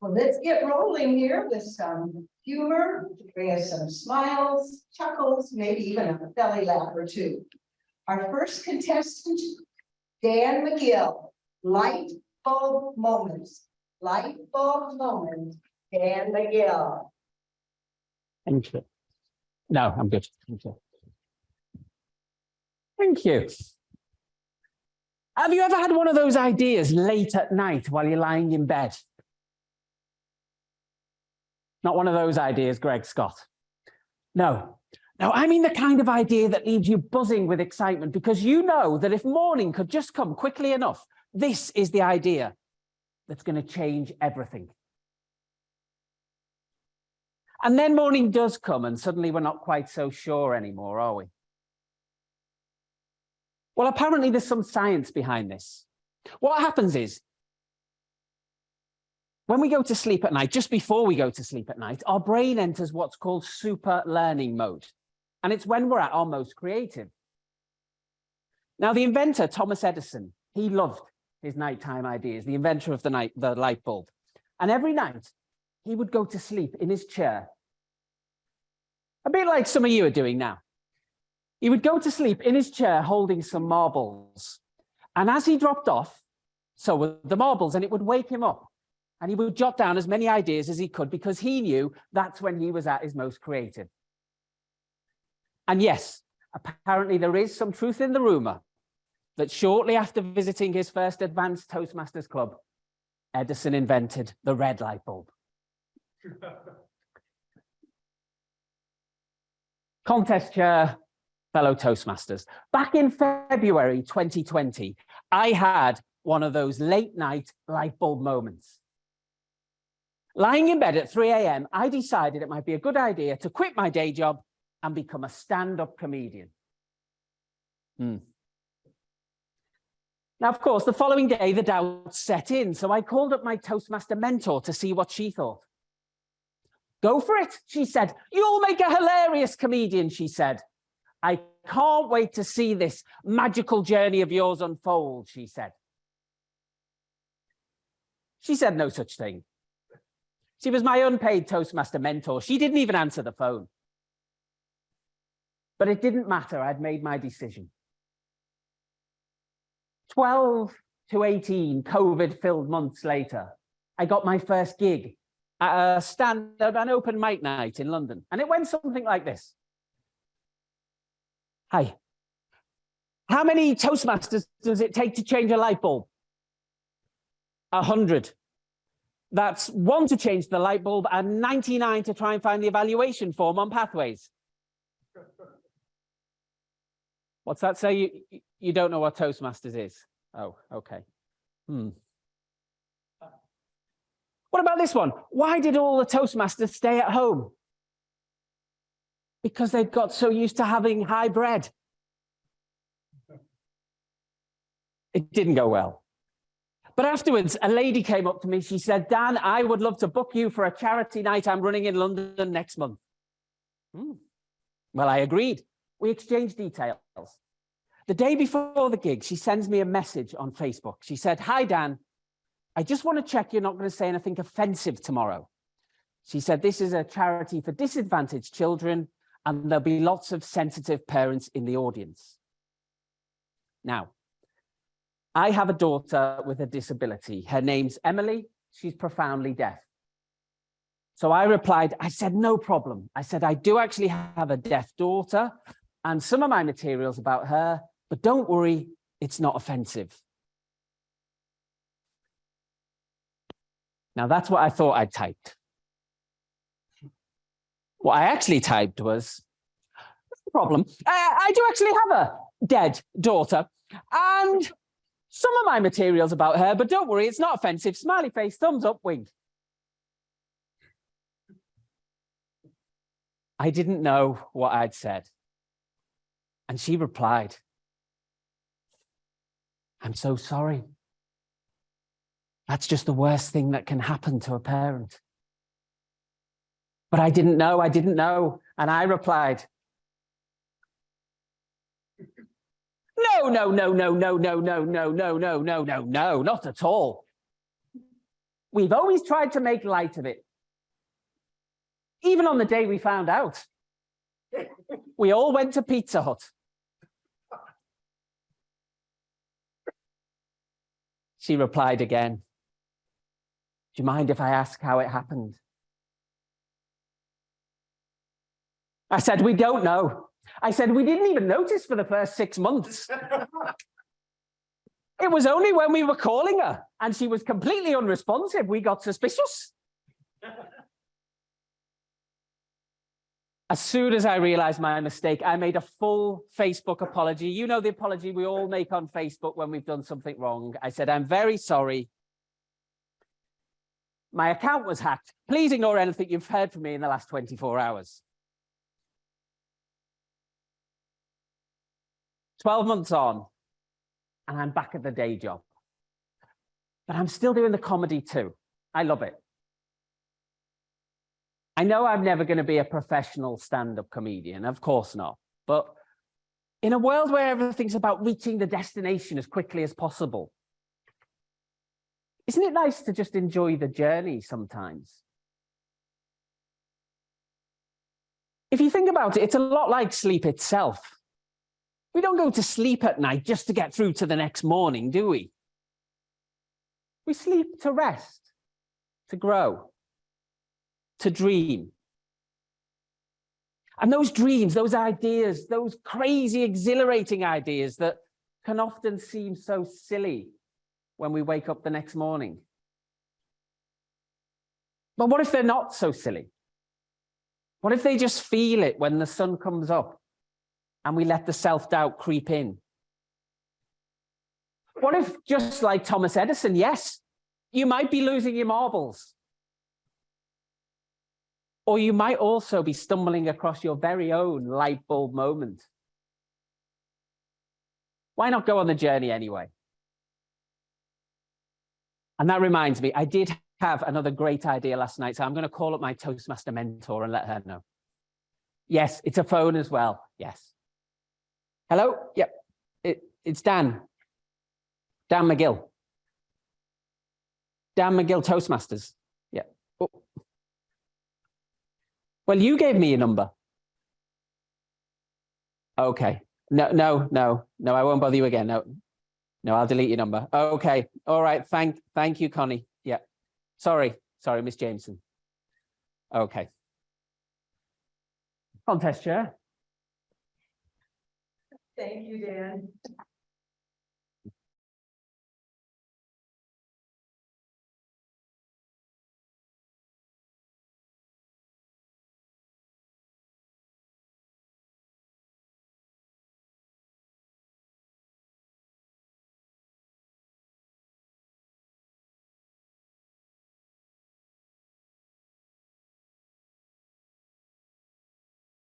Well, let's get rolling here with some humor to bring us some smiles, chuckles, maybe even a belly laugh or two. Our first contestant, Dan Magill, light bulb moments. Light bulb moment, Dan Magill. Thank you. No, I'm good. Thank you. Thank you. Have you ever had one of those ideas late at night while you're lying in bed? Not one of those ideas, Greg Scott. No. No, I mean the kind of idea that leaves you buzzing with excitement because you know that if morning could just come quickly enough, this is the idea that's going to change everything. And then morning does come and suddenly we're not quite so sure anymore, are we? Well, apparently there's some science behind this. What happens is, when we go to sleep at night, just before we go to sleep at night, our brain enters what's called super learning mode. And it's when we're at our most creative. Now, the inventor, Thomas Edison, he loved his nighttime ideas, the inventor of the light bulb. And every night, he would go to sleep in his chair, a bit like some of you are doing now. He would go to sleep in his chair holding some marbles. And as he dropped off, so were the marbles, and it would wake him up. And he would jot down as many ideas as he could because he knew that's when he was at his most creative. And yes, apparently there is some truth in the rumor that shortly after visiting his first advanced Toastmasters club, Edison invented the red light bulb. Contest chair, fellow Toastmasters. Back in February 2020, I had one of those late night light bulb moments. Lying in bed at 3 a.m., I decided it might be a good idea to quit my day job and become a stand-up comedian. Now, of course, the following day, the doubts set in, so I called up my Toastmaster mentor to see what she thought. Go for it, she said. You'll make a hilarious comedian, she said. I can't wait to see this magical journey of yours unfold, she said. She said no such thing. She was my unpaid Toastmaster mentor. She didn't even answer the phone. But it didn't matter. I'd made my decision. 12 to 18 COVID-filled months later, I got my first gig at an open mic night in London. And it went something like this. Hi. How many Toastmasters does it take to change a light bulb? 100. That's 1 to change the light bulb and 99 to try and find the evaluation form on Pathways. What's that say? You don't know what Toastmasters is? Oh, okay. What about this one? Why did all the Toastmasters stay at home? Because they'd got so used to having high bread. It didn't go well. But afterwards, a lady came up to me. She said, Dan, I would love to book you for a charity night I'm running in London next month. Well, I agreed. We exchanged details. The day before the gig, she sends me a message on Facebook. She said, hi, Dan. I just want to check you're not going to say anything offensive tomorrow. She said, this is a charity for disadvantaged children, and there'll be lots of sensitive parents in the audience. Now, I have a daughter with a disability. Her name's Emily. She's profoundly deaf. So I replied, I said, no problem. I said, I do actually have a deaf daughter and some of my materials about her, but don't worry, it's not offensive. Now that's what I thought I'd typed. What I actually typed was, no problem. I do actually have a dead daughter and some of my materials about her, but don't worry, it's not offensive. Smiley face, thumbs up, wink. I didn't know what I'd said. And she replied, I'm so sorry. That's just the worst thing that can happen to a parent. But I didn't know. And I replied, no, not at all. We've always tried to make light of it. Even on the day we found out. We all went to Pizza Hut. She replied again. Do you mind if I ask how it happened? I said, we don't know. I said, we didn't even notice for the first 6 months. It was only when we were calling her and she was completely unresponsive, we got suspicious. As soon as I realized my mistake, I made a full Facebook apology. You know the apology we all make on Facebook when we've done something wrong. I said, I'm very sorry. My account was hacked. Please ignore anything you've heard from me in the last 24 hours. 12 months on, and I'm back at the day job. But I'm still doing the comedy too. I love it. I know I'm never going to be a professional stand-up comedian, of course not. But in a world where everything's about reaching the destination as quickly as possible, isn't it nice to just enjoy the journey sometimes? If you think about it, it's a lot like sleep itself. We don't go to sleep at night just to get through to the next morning, do we? We sleep to rest, to grow, to dream. And those dreams, those ideas, those crazy, exhilarating ideas that can often seem so silly when we wake up the next morning. But what if they're not so silly? What if they just feel it when the sun comes up and we let the self-doubt creep in? What if, just like Thomas Edison, yes, you might be losing your marbles. Or you might also be stumbling across your very own light bulb moment. Why not go on the journey anyway? And that reminds me, I did have another great idea last night, so I'm going to call up my Toastmaster mentor and let her know. Yes, it's a phone as well. Yes. Hello? Yep. It's Dan. Dan Magill. Dan Magill, Toastmasters. Yeah. Oh. Well, you gave me your number. Okay. No, I won't bother you again. No, I'll delete your number. Okay. All right. Thank you, Connie. Yeah. Sorry, Miss Jameson. Okay. Contest chair. Thank you, Dan.